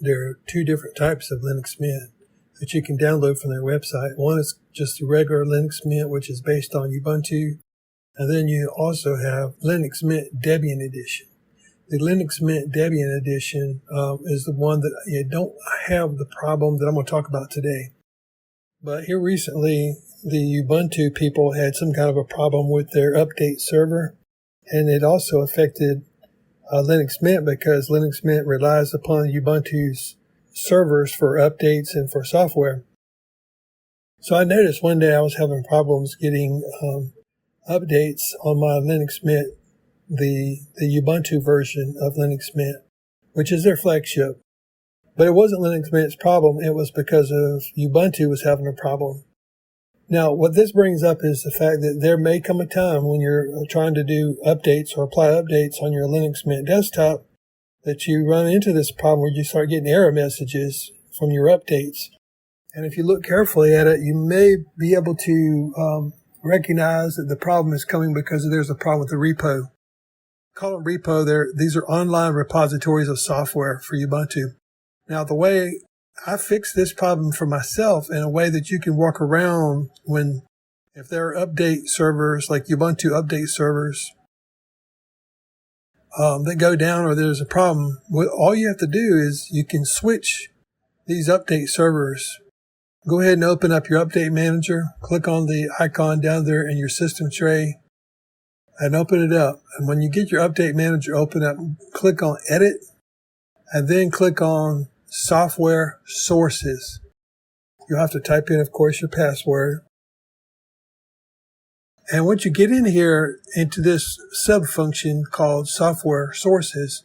there are two different types of Linux Mint that you can download from their website. One is just the regular Linux Mint, which is based on Ubuntu. And then you also have Linux Mint Debian Edition. The Linux Mint Debian Edition is the one that you don't have the problem that I'm going to talk about today. But here recently, the Ubuntu people had some kind of a problem with their update server. And it also affected Linux Mint because Linux Mint relies upon Ubuntu's servers for updates and for software. So I noticed one day I was having problems getting updates on my Linux Mint, the Ubuntu version of Linux Mint, which is their flagship. But it wasn't Linux Mint's problem. It was because of Ubuntu was having a problem. Now, what this brings up is the fact that there may come a time when you're trying to do updates or apply updates on your Linux Mint desktop that you run into this problem where you start getting error messages from your updates. And if you look carefully at it, you may be able to recognize that the problem is coming because there's a problem with the repo. Call them repo. These are online repositories of software for Ubuntu. Now, the way I fixed this problem for myself in a way that you can work around if there are update servers like Ubuntu update servers that go down or there's a problem, all you have to do is you can switch these update servers. Go ahead and open up your update manager, click on the icon down there in your system tray and open it up. And when you get your update manager open up, click on edit and then click on software sources. You'll have to type in, of course, your password. And once you get in here into this sub-function called software sources,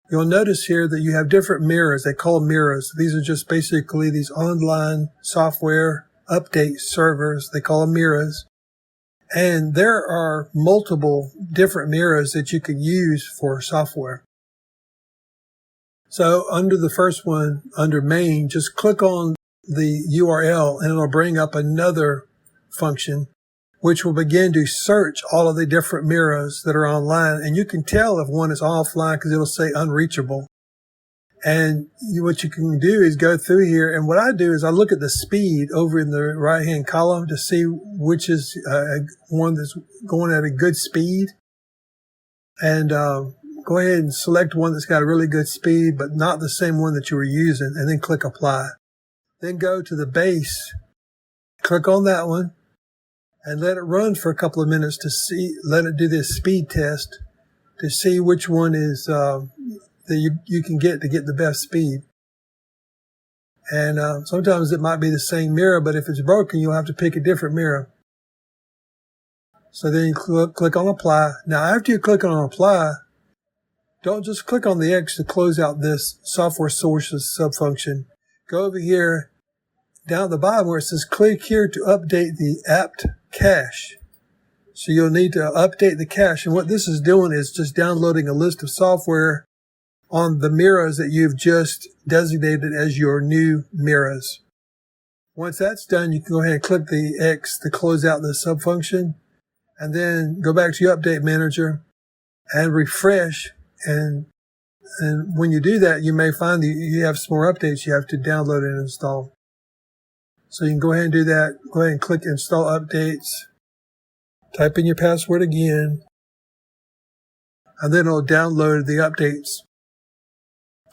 you'll notice here that you have different mirrors. They call them mirrors. These are just basically these online software update servers. They call them mirrors. And there are multiple different mirrors that you can use for software. So under the first one, under main, just click on the URL and it'll bring up another function which will begin to search all of the different mirrors that are online. And you can tell if one is offline because it'll say unreachable. And what you can do is go through here. And what I do is I look at the speed over in the right-hand column to see which is one that's going at a good speed. And go ahead and select one that's got a really good speed, but not the same one that you were using, and then click apply. Then go to the base, click on that one, and let it run for a couple of minutes let it do this speed test to see which one is that you can get to get the best speed. And sometimes it might be the same mirror, but if it's broken, you'll have to pick a different mirror. So then you click on apply. Now, after you click on apply, don't just click on the X to close out this software sources subfunction. Go over here down at the bottom where it says click here to update the apt cache. So you'll need to update the cache. And what this is doing is just downloading a list of software on the mirrors that you've just designated as your new mirrors. Once that's done, you can go ahead and click the X to close out the subfunction. And then go back to your update manager and refresh. And when you do that, you may find that you have some more updates you have to download and install. So you can go ahead and do that. Go ahead and click install updates. Type in your password again. And then it'll download the updates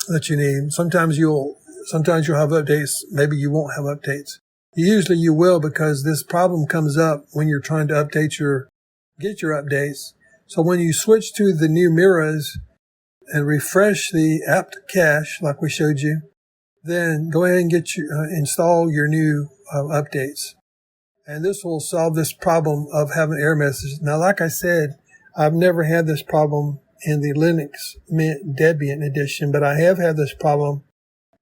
that you need. Sometimes you'll have updates. Maybe you won't have updates. Usually you will, because this problem comes up when you're trying to get your updates. So when you switch to the new mirrors and refresh the apt cache like we showed you, then go ahead and install your new updates. And this will solve this problem of having error messages. Now, like I said, I've never had this problem in the Linux Mint Debian edition, but I have had this problem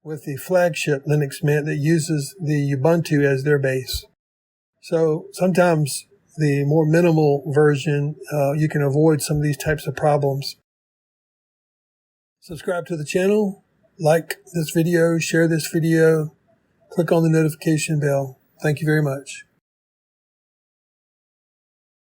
with the flagship Linux Mint that uses the Ubuntu as their base. So sometimes the more minimal version, you can avoid some of these types of problems. Subscribe to the channel, like this video, share this video, click on the notification bell. Thank you very much.